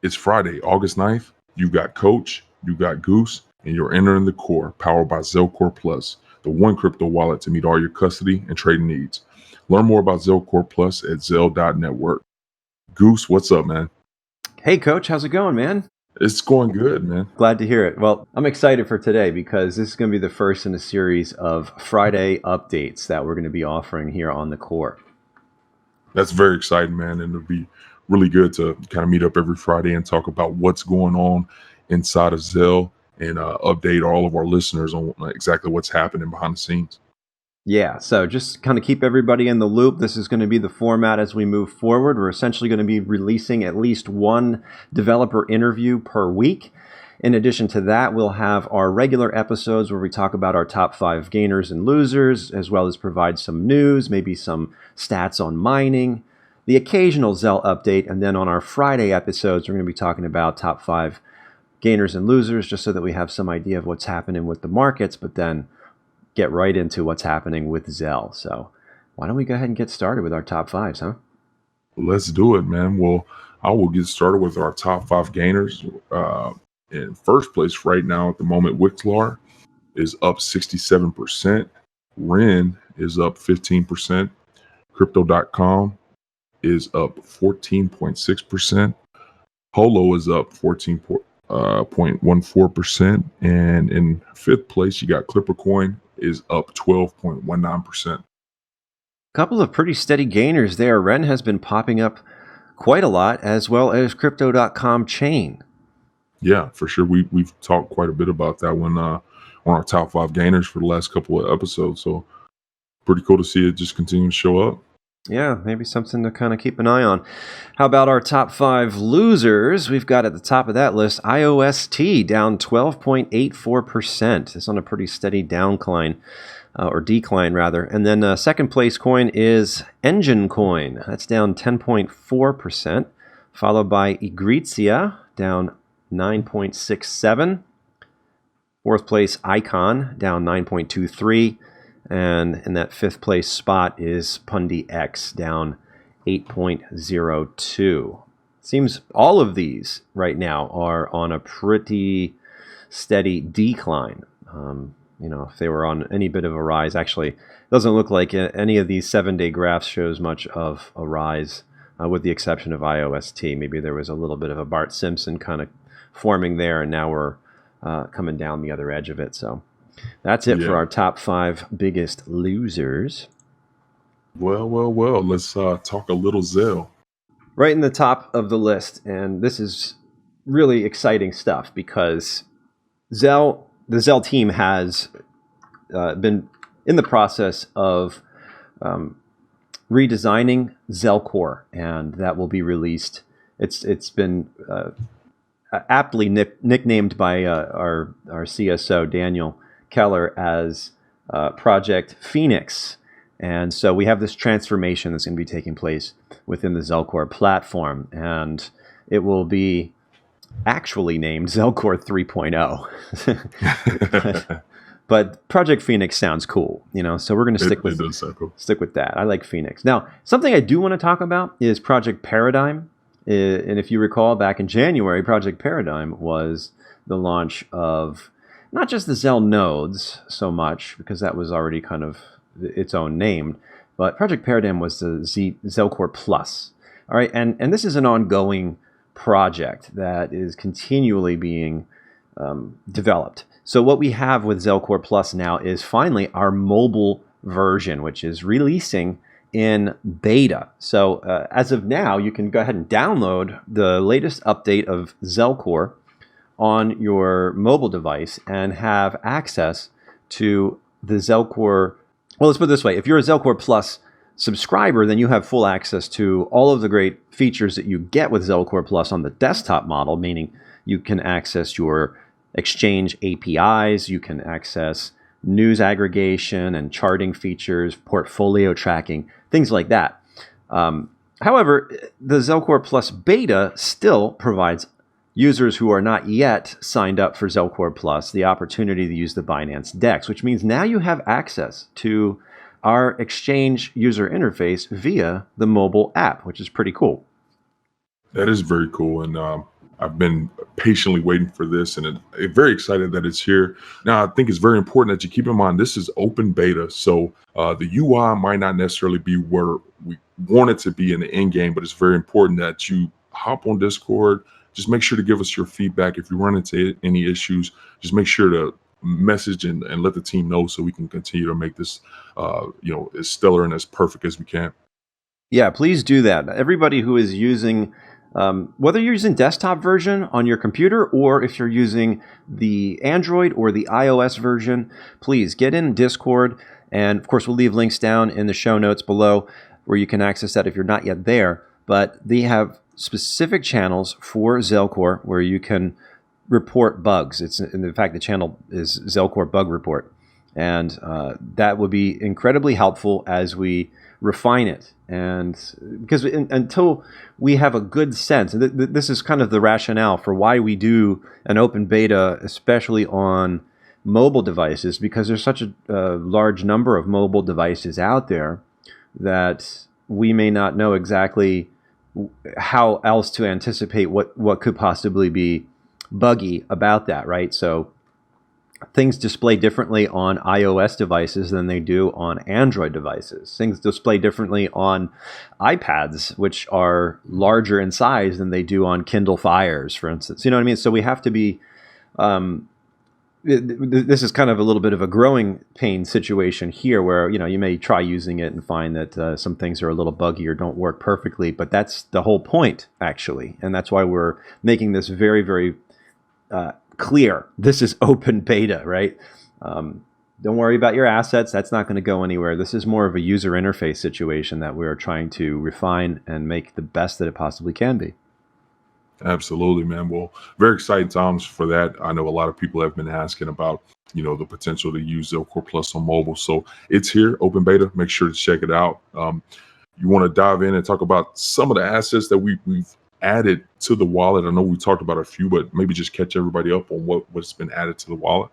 It's Friday, August 9th. You got Coach, you got Goose, and you're entering the core, powered by Zel Core Plus, the one crypto wallet to meet all your custody and trading needs. Learn more about Zel Core Plus at Zel.network. Goose, what's up, man? Hey, Coach, how's it going, man? It's going good, man. Glad to hear it. Well, I'm excited for today because this is going to be the first in a series of Friday updates that we're going to be offering here on the core. That's very exciting, man. And it'll be really good to kind of meet up every Friday and talk about what's going on inside of Zel and update all of our listeners on exactly what's happening behind the scenes. Yeah, so just kind of keep everybody in the loop. This is going to be the format as we move forward. We're essentially going to be releasing at least one developer interview per week. In addition to that, we'll have our regular episodes where we talk about our top 5 gainers and losers, as well as provide some news, maybe some stats on mining, the occasional Zel update, and then on our Friday episodes, we're going to be talking about top 5 gainers and losers, just so that we have some idea of what's happening with the markets, but then get right into what's happening with Zel. So why don't we go ahead and get started with our top 5s, huh? Let's do it, man. Well, I will get started with our top 5 gainers. In first place right now at the moment, Wixlar is up 67%. Ren is up 15%. Crypto.com is up 14.6%. Holo is up 14.14%. And in fifth place, you got ClipperCoin is up 12.19%. A couple of pretty steady gainers there. Ren has been popping up quite a lot, as well as Crypto.com chain. Yeah, for sure. We've talked quite a bit about that one on our top 5 gainers for the last couple of episodes. So pretty cool to see it just continue to show up. Yeah, maybe something to kind of keep an eye on. How about our top 5 losers? We've got at the top of that list IOST down 12.84%. It's on a pretty steady decline rather. And then second place coin is Engine Coin. That's down 10.4%, followed by Igritia down 9.67. Fourth place Icon down 9.23. And in that fifth place spot is Pundi X down 8.02. Seems all of these right now are on a pretty steady decline. If they were on any bit of a rise, actually, it doesn't look like any of these 7-day graphs shows much of a rise, with the exception of IOST. Maybe there was a little bit of a Bart Simpson kind of forming there, and now we're coming down the other edge of it. So that's it for our top 5 biggest losers. Well. Let's talk a little Zel. Right in the top of the list, and this is really exciting stuff because the Zel team has been in the process of redesigning Zel Core, and that will be released. It's been aptly nicknamed by our CSO Daniel Keller as Project Phoenix. And so we have this transformation that's going to be taking place within the Zel Core platform, and it will be actually named Zel Core 3.0. But Project Phoenix sounds cool, so we're going to stick with that. I like Phoenix. Now, something I do want to talk about is Project Paradigm. And if you recall, back in January, Project Paradigm was the launch of not just the Zel nodes so much, because that was already kind of its own name, but Project Paradigm was the Zel Core Plus. All right, and this is an ongoing project that is continually being developed. So what we have with Zel Core Plus now is finally our mobile version, which is releasing in beta. So as of now, you can go ahead and download the latest update of Zel Core on your mobile device and have access to the Zel Core. Well, let's put it this way. If you're a Zel Core Plus subscriber, then you have full access to all of the great features that you get with Zel Core Plus on the desktop model, meaning you can access your Exchange APIs, you can access news aggregation and charting features, portfolio tracking, things like that. However, the Zel Core Plus beta still provides users who are not yet signed up for Zel Core Plus the opportunity to use the Binance DEX, which means now you have access to our Exchange user interface via the mobile app, which is pretty cool. That is very cool. And I've been patiently waiting for this, and very excited that it's here. Now, I think it's very important that you keep in mind this is open beta, so the UI might not necessarily be where we want it to be in the end game, but it's very important that you hop on Discord. Just make sure to give us your feedback. If you run into any issues, just make sure to message and let the team know so we can continue to make this, as stellar and as perfect as we can. Yeah, please do that. Everybody who is using, whether you're using desktop version on your computer or if you're using the Android or the iOS version, please get in Discord. And of course, we'll leave links down in the show notes below where you can access that if you're not yet there. But they have specific channels for Zelcore where you can report bugs. In fact, the channel is Zelcore Bug Report. And that would be incredibly helpful as we refine it. And because until we have a good sense, and this is kind of the rationale for why we do an open beta, especially on mobile devices, because there's such a large number of mobile devices out there that we may not know exactly how else to anticipate what could possibly be buggy about that, right? So things display differently on iOS devices than they do on Android devices. Things display differently on iPads, which are larger in size than they do on Kindle Fires, for instance. You know what I mean? So we have to be, this is kind of a little bit of a growing pain situation here where, you may try using it and find that some things are a little buggy or don't work perfectly, but that's the whole point, actually. And that's why we're making this very, very clear. This is open beta, right? Don't worry about your assets. That's not going to go anywhere. This is more of a user interface situation that we're trying to refine and make the best that it possibly can be. Absolutely, man. Well, very exciting times for that. I know a lot of people have been asking about, the potential to use Zelcore Plus on mobile. So it's here, open beta. Make sure to check it out. You want to dive in and talk about some of the assets that we've added to the wallet. I know we talked about a few, but maybe just catch everybody up on what's been added to the wallet.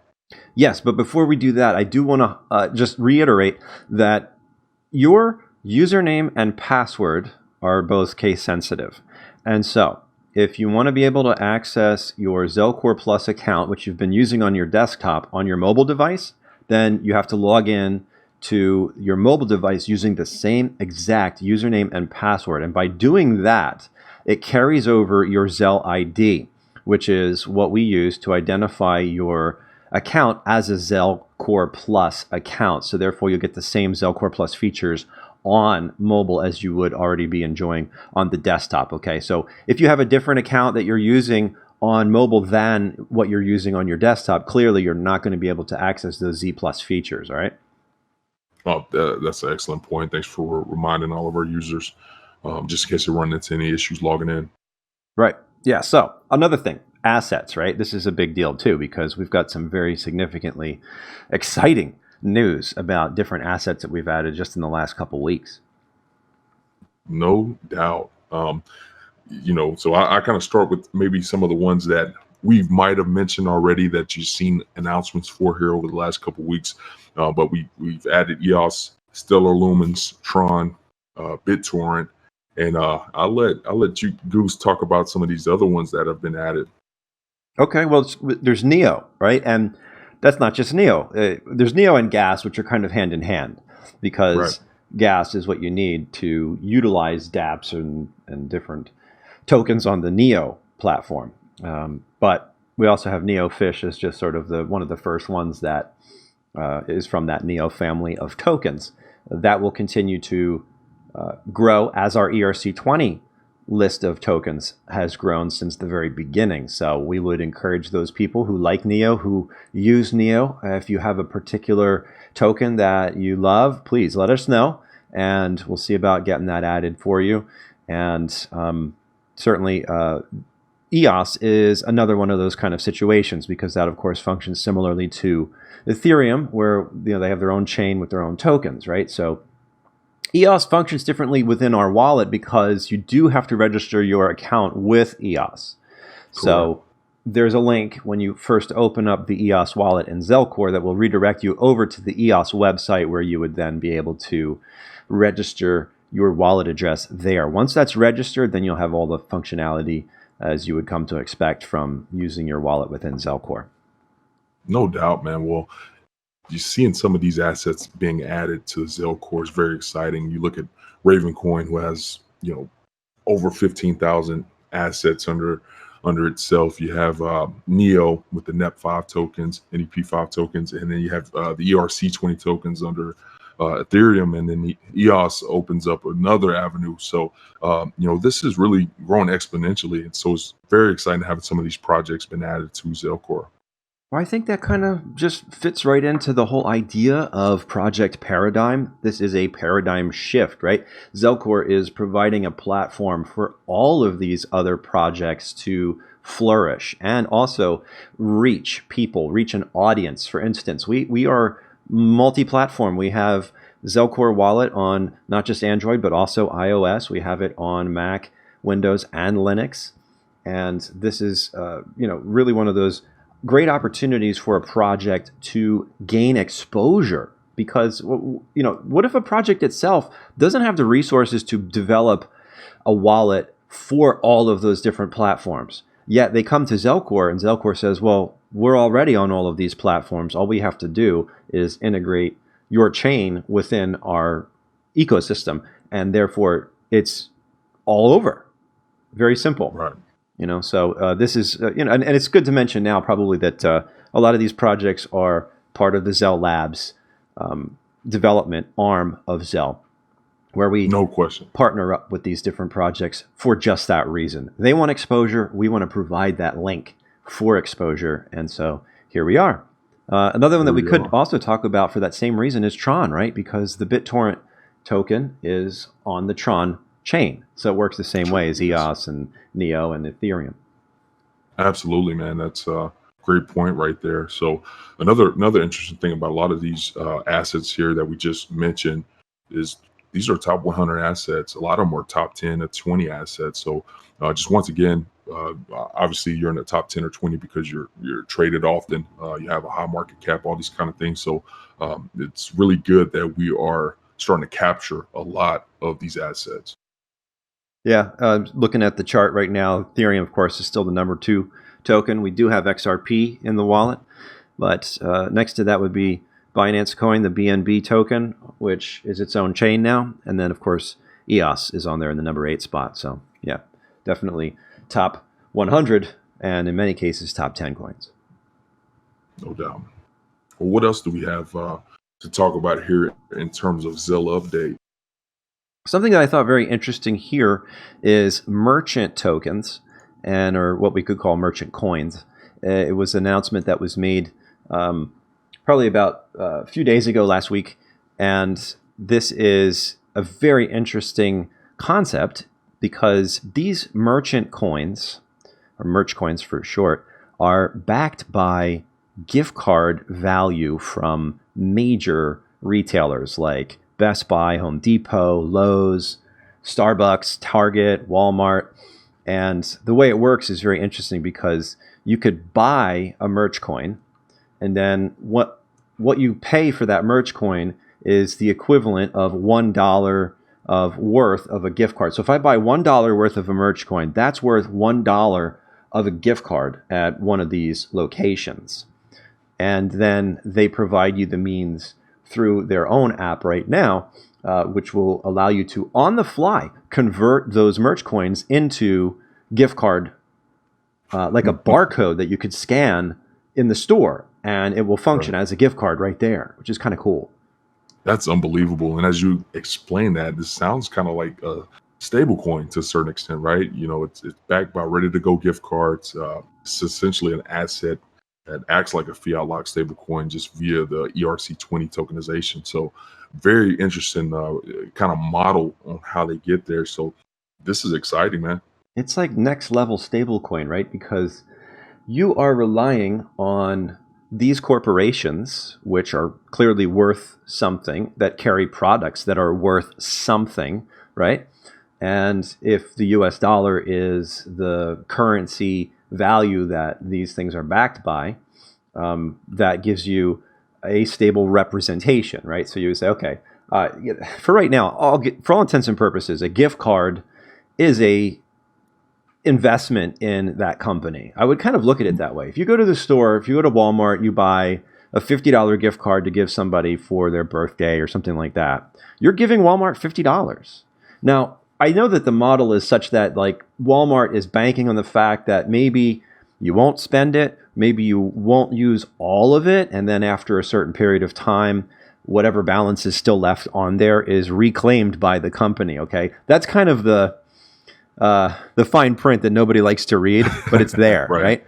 Yes, but before we do that, I do want to just reiterate that your username and password are both case sensitive. And so if you want to be able to access your Zelcore Plus account, which you've been using on your desktop on your mobile device, then you have to log in to your mobile device using the same exact username and password. And by doing that, it carries over your Zel ID, which is what we use to identify your account as a Zelcore Plus account. So therefore, you'll get the same Zelcore Plus features on mobile as you would already be enjoying on the desktop. Okay, so if you have a different account that you're using on mobile than what you're using on your desktop, clearly you're not going to be able to access those Z Plus features. All right. Well, that's an excellent point. Thanks for reminding all of our users, just in case they run into any issues logging in. Right. Yeah. So another thing, assets, right? This is a big deal too, because we've got some very significantly exciting news about different assets that we've added just in the last couple weeks. No doubt. So I kind of start with maybe some of the ones that we might have mentioned already that you've seen announcements for here over the last couple weeks. But we've added EOS, Stellar Lumens, Tron, BitTorrent, and I'll let you, Goose, talk about some of these other ones that have been added. Okay, well, there's Neo, right? And that's not just Neo. There's Neo and Gas, which are kind of hand in hand, because right. Gas is what you need to utilize dApps and different tokens on the Neo platform. But we also have Neo Fish as just sort of one of the first ones that is from that Neo family of tokens. That will continue to grow as our ERC20 list of tokens has grown since the very beginning. So we would encourage those people who like Neo, who use Neo, if you have a particular token that you love, please let us know, and we'll see about getting that added for you. And certainly EOS is another one of those kind of situations, because that, of course, functions similarly to Ethereum, where they have their own chain with their own tokens, right? So EOS functions differently within our wallet because you do have to register your account with EOS. Cool. So there's a link when you first open up the EOS wallet in Zelcore that will redirect you over to the EOS website, where you would then be able to register your wallet address there. Once that's registered, then you'll have all the functionality as you would come to expect from using your wallet within Zelcore. No doubt, man. Well, you seeing some of these assets being added to Zelcore is very exciting. You look at Ravencoin, who has over 15,000 assets under itself. You have Neo with the NEP5 tokens, NEP5 tokens, and then you have the ERC20 tokens under Ethereum, and then the EOS opens up another avenue. So this is really growing exponentially, and so it's very exciting to have some of these projects been added to Zelcore. Well, I think that kind of just fits right into the whole idea of Project Paradigm. This is a paradigm shift, right? Zelcore is providing a platform for all of these other projects to flourish and also reach people, reach an audience. For instance, we are multi-platform. We have Zelcore Wallet on not just Android, but also iOS. We have it on Mac, Windows, and Linux. And this is, really one of those great opportunities for a project to gain exposure, because what if a project itself doesn't have the resources to develop a wallet for all of those different platforms, yet they come to Zelcore and Zelcore says, well, we're already on all of these platforms, all we have to do is integrate your chain within our ecosystem, and therefore it's all over. Very simple. Right. So this is, and it's good to mention now probably that a lot of these projects are part of the Zel Labs development arm of Zel, where we no question partner up with these different projects for just that reason. They want exposure. We want to provide that link for exposure. And so here we are. Another one that we could also talk about for that same reason is Tron, right? Because the BitTorrent token is on the Tron chain. So it works the same way as EOS and Neo and Ethereum. Absolutely, man. That's a great point right there. So another interesting thing about a lot of these assets here that we just mentioned is these are top 100 assets. A lot of them are top 10 to 20 assets. So just once again, obviously you're in the top 10 or 20 because you're traded often. You have a high market cap, all these kind of things. So it's really good that we are starting to capture a lot of these assets. Yeah, looking at the chart right now, Ethereum, of course, is still the number 2 token. We do have XRP in the wallet, but next to that would be Binance Coin, the BNB token, which is its own chain now. And then, of course, EOS is on there in the number 8 spot. So, yeah, definitely top 100 and in many cases, top 10 coins. No doubt. Well, what else do we have to talk about here in terms of Zel update? Something that I thought very interesting here is merchant tokens, or what we could call merchant coins. It was an announcement that was made probably about a few days ago last week, and this is a very interesting concept because these merchant coins, or merch coins for short, are backed by gift card value from major retailers like Best Buy, Home Depot, Lowe's, Starbucks, Target, Walmart. And the way it works is very interesting because you could buy a merch coin, and then what you pay for that merch coin is the equivalent of $1 of worth of a gift card. So if I buy $1 worth of a merch coin, that's worth $1 of a gift card at one of these locations. And then they provide you the means through their own app right now, which will allow you to, on the fly, convert those merch coins into gift card, like a barcode that you could scan in the store, and it will function as a gift card right there, which is kind of cool. That's unbelievable. And as you explain that, this sounds kind of like a stable coin to a certain extent, right? It's backed by ready-to-go gift cards. It's essentially an asset that acts like a fiat lock stable coin just via the ERC20 tokenization. So very interesting kind of model on how they get there. So this is exciting, man. It's like next level stable coin, right? Because you are relying on these corporations, which are clearly worth something, that carry products that are worth something, right? And if the US dollar is the currency value that these things are backed by, that gives you a stable representation, right? So you would say, okay, for right now, for all intents and purposes, a gift card is investment in that company. I would kind of look at it that way. If you go to the store, if you go to Walmart, you buy a $50 gift card to give somebody for their birthday or something like that, you're giving Walmart $50. Now, I know that the model is such that like Walmart is banking on the fact that maybe you won't spend it, maybe you won't use all of it, and then after a certain period of time, whatever balance is still left on there is reclaimed by the company. Okay, that's kind of the fine print that nobody likes to read, but it's there, right?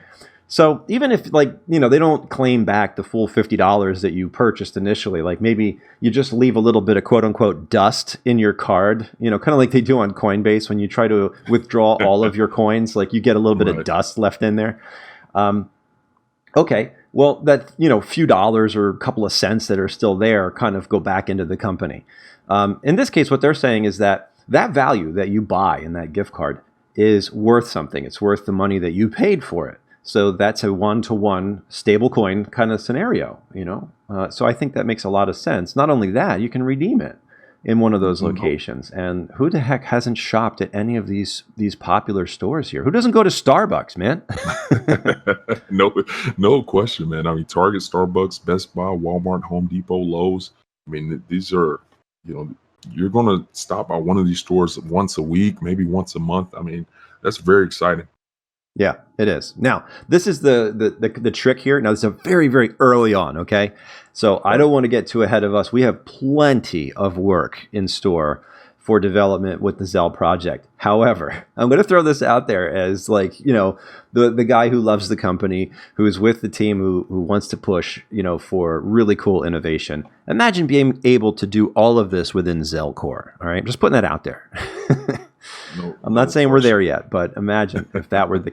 So even if like, you know, they don't claim back the full $50 that you purchased initially, like maybe you just leave a little bit of quote unquote dust in your card, you know, kind of like they do on Coinbase when you try to withdraw all of your coins, like you get a little bit of dust left in there. Okay, well, that, you know, few dollars or a couple of cents that are still there kind of go back into the company. In this case, what they're saying is that value that you buy in that gift card is worth something. It's worth the money that you paid for it. So that's a one-to-one stable coin kind of scenario, you know? So I think that makes a lot of sense. Not only that, you can redeem it in one of those locations. And who the heck hasn't shopped at any of these popular stores here? Who doesn't go to Starbucks, man? No question, man. I mean, Target, Starbucks, Best Buy, Walmart, Home Depot, Lowe's. I mean, these are, you know, you're going to stop by one of these stores once a week, maybe once a month. I mean, that's very exciting. Yeah, it is. Now, this is the trick here. Now, this is very, very early on, okay? So I don't want to get too ahead of us. We have plenty of work in store for development with the Zel project. However, I'm going to throw this out there as like, you know, the guy who loves the company, who is with the team, who wants to push, you know, for really cool innovation. Imagine being able to do all of this within Zel Core, all right? Just putting that out there. I'm not saying we're there yet, but imagine if that were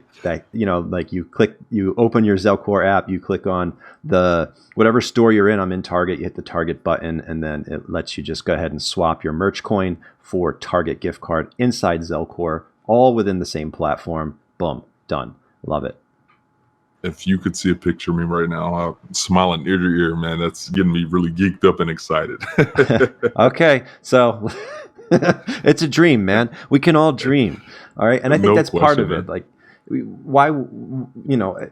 you know, like you open your Zel Core app, you click on the whatever store you're in. I'm in Target. You hit the Target button, and then it lets you just go ahead and swap your merch coin for Target gift card inside Zel Core, all within the same platform. Boom, done. Love it. If you could see a picture of me right now, I'm smiling ear to ear, man. That's getting me really geeked up and excited. Okay, so. It's a dream, man. We can all dream. All right. And I think that's part of it. Like, why, you know,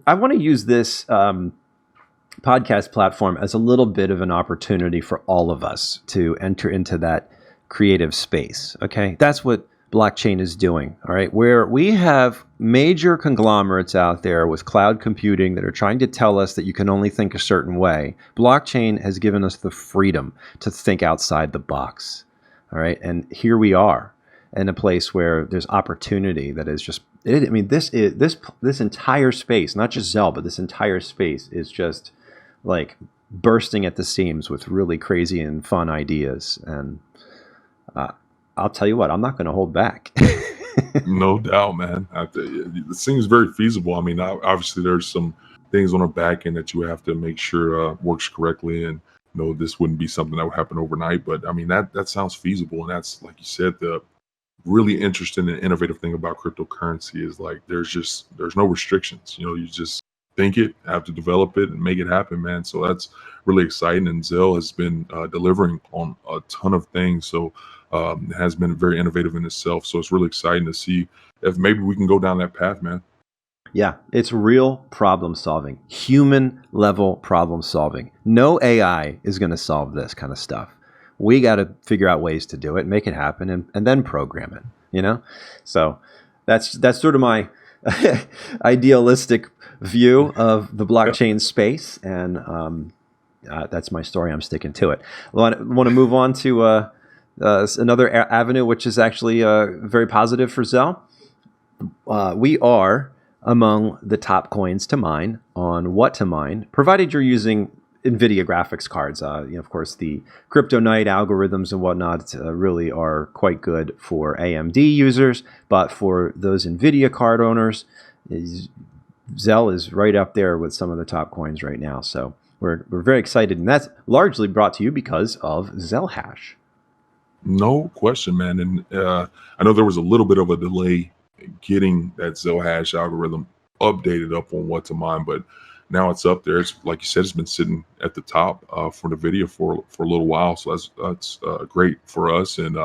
I want to use this podcast platform as a little bit of an opportunity for all of us to enter into that creative space. Okay. That's what blockchain is doing. All right. Where we have major conglomerates out there with cloud computing that are trying to tell us that you can only think a certain way. Blockchain has given us the freedom to think outside the box. All right, and here we are in a place where there's opportunity that is just. I mean, this entire space, not just Zel, but this entire space is just like bursting at the seams with really crazy and fun ideas. And I'll tell you what, I'm not going to hold back. No doubt, man. It seems very feasible. I mean, obviously, there's some things on the back end that you have to make sure works correctly, and no, this wouldn't be something that would happen overnight, but I mean, that sounds feasible. And that's, like you said, the really interesting and innovative thing about cryptocurrency is like, there's no restrictions. You know, you just think it, have to develop it and make it happen, man. So that's really exciting. And Zel has been delivering on a ton of things. So it has been very innovative in itself. So it's really exciting to see if maybe we can go down that path, man. Yeah, it's real problem solving, human level problem solving. No AI is going to solve this kind of stuff. We got to figure out ways to do it, make it happen, and then program it, you know? So that's sort of my idealistic view of the blockchain space. And that's my story. I'm sticking to it. I want to move on to another avenue, which is actually very positive for Zel. We are among the top coins to mine on what to mine, provided you're using NVIDIA graphics cards. Of course, the Crypto Night algorithms and whatnot really are quite good for AMD users, but for those NVIDIA card owners, Zel is right up there with some of the top coins right now. So we're very excited, and that's largely brought to you because of Zel Hash. No question, man. And I know there was a little bit of a delay getting that Zel Hash algorithm updated up on what to mine, but now it's up there. It's like you said, it's been sitting at the top for NVIDIA for a little while. So that's great for us. And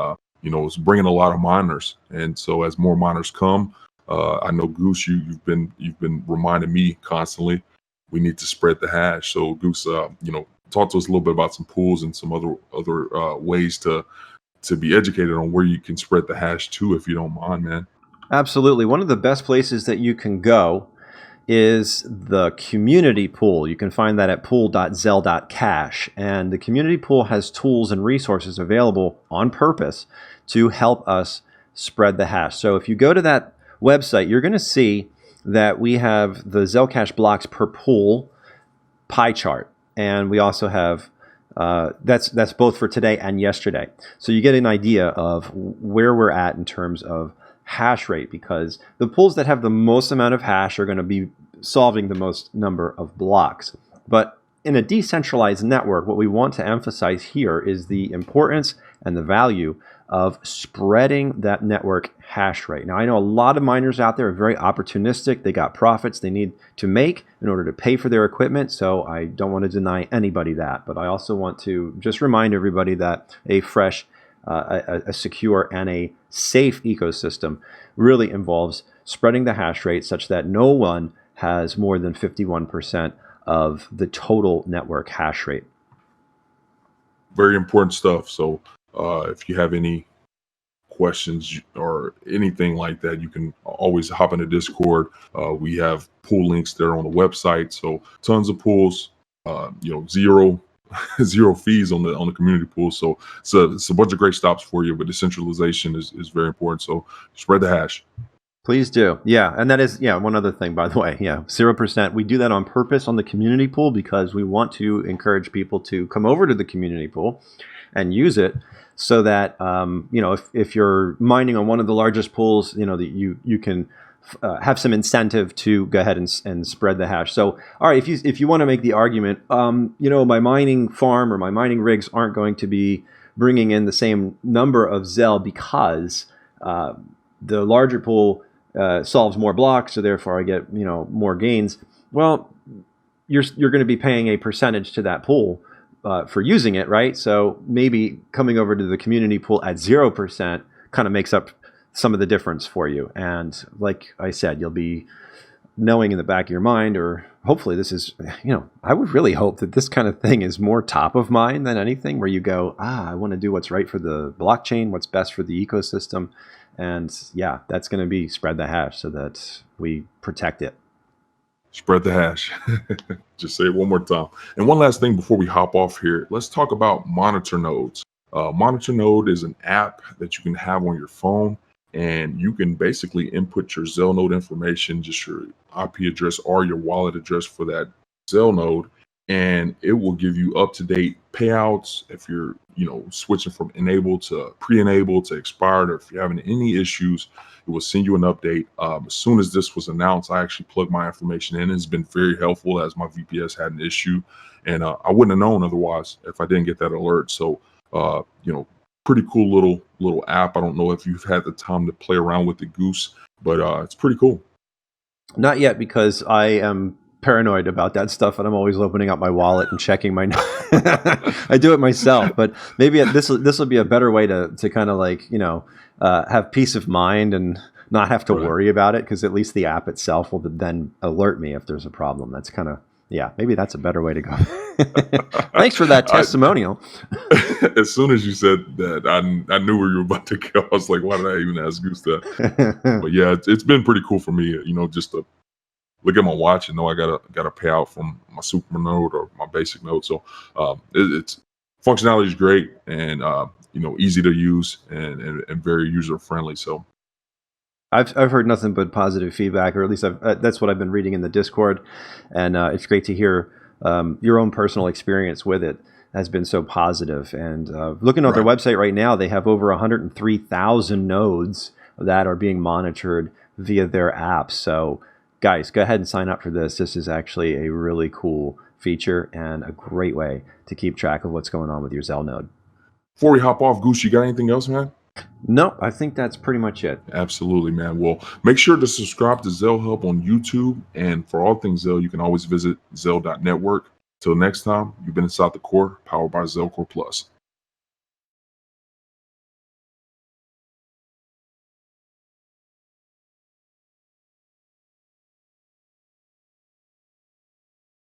it's bringing a lot of miners. And so as more miners come, I know Goose, you've been reminding me constantly, we need to spread the hash. So Goose, talk to us a little bit about some pools and some other ways to be educated on where you can spread the hash to, if you don't mind, man. Absolutely. One of the best places that you can go is the community pool. You can find that at pool.zel.cash. And the community pool has tools and resources available on purpose to help us spread the hash. So if you go to that website, you're going to see that we have the Zelcash blocks per pool pie chart. And we also have that's both for today and yesterday. So you get an idea of where we're at in terms of hash rate, because the pools that have the most amount of hash are going to be solving the most number of blocks. But in a decentralized network, what we want to emphasize here is the importance and the value of spreading that network hash rate. Now, I know a lot of miners out there are very opportunistic. They got profits they need to make in order to pay for their equipment. So I don't want to deny anybody that. But I also want to just remind everybody that a fresh, a secure, and a safe ecosystem really involves spreading the hash rate such that no one has more than 51% of the total network hash rate. Very important stuff. So if you have any questions or anything like that, you can always hop into Discord. We have pool links there on the website. So tons of pools, zero fees on the community pool. So it's a bunch of great stops for you, but decentralization is very important. So spread the hash. Please do. Yeah. And that is, one other thing, by the way. Yeah. 0%. We do that on purpose on the community pool because we want to encourage people to come over to the community pool and use it so that, if you're mining on one of the largest pools, that you can have some incentive to go ahead and spread the hash. So, all right, if you want to make the argument, my mining farm or my mining rigs aren't going to be bringing in the same number of Zel because the larger pool solves more blocks, so therefore I get more gains. Well, you're going to be paying a percentage to that pool for using it, right? So maybe coming over to the community pool at 0% kind of makes up some of the difference for you. And like I said, you'll be knowing in the back of your mind, or hopefully this is, I would really hope that this kind of thing is more top of mind than anything, where you go, I want to do what's right for the blockchain, what's best for the ecosystem. And yeah, that's going to be spread the hash so that we protect it. Spread the hash. Just say it one more time. And one last thing before we hop off here, let's talk about Monitor Nodes. Monitor Node is an app that you can have on your phone, and you can basically input your Zel node information, just your IP address or your wallet address for that Zel node, and it will give you up-to-date payouts if you're switching from enabled to pre-enabled to expired, or if you're having any issues, it will send you an update. As soon as this was announced, I actually plugged my information in. It's been very helpful as my VPS had an issue, and I wouldn't have known otherwise if I didn't get that alert. So pretty cool little app. I don't know if you've had the time to play around with the Goose, but it's pretty cool. Not yet, because I am paranoid about that stuff, and I'm always opening up my wallet and checking my I do it myself, but maybe this will be a better way to kind of have peace of mind and not have to worry about it, because at least the app itself will then alert me if there's a problem. That's kind of, maybe that's a better way to go. Thanks for that testimonial. As soon as you said that, I knew where you were about to go. I was like, why did I even ask Goose that? But yeah, it's been pretty cool for me, just to look at my watch and know I got a payout from my super node or my basic node. So it's functionality is great, and easy to use and very user friendly. So I've heard nothing but positive feedback, or at least that's what I've been reading in the Discord, and it's great to hear your own personal experience with it has been so positive. And looking at their website right now, they have over 103,000 nodes that are being monitored via their app. So guys, go ahead and sign up for this. This is actually a really cool feature and a great way to keep track of what's going on with your Zel node. Before we hop off, Goose, you got anything else, man? No, I think that's pretty much it. Absolutely, man. Well, make sure to subscribe to Zel Hub on YouTube. And for all things Zel, you can always visit Zel.network. Till next time, you've been inside the core, powered by Zel Core Plus.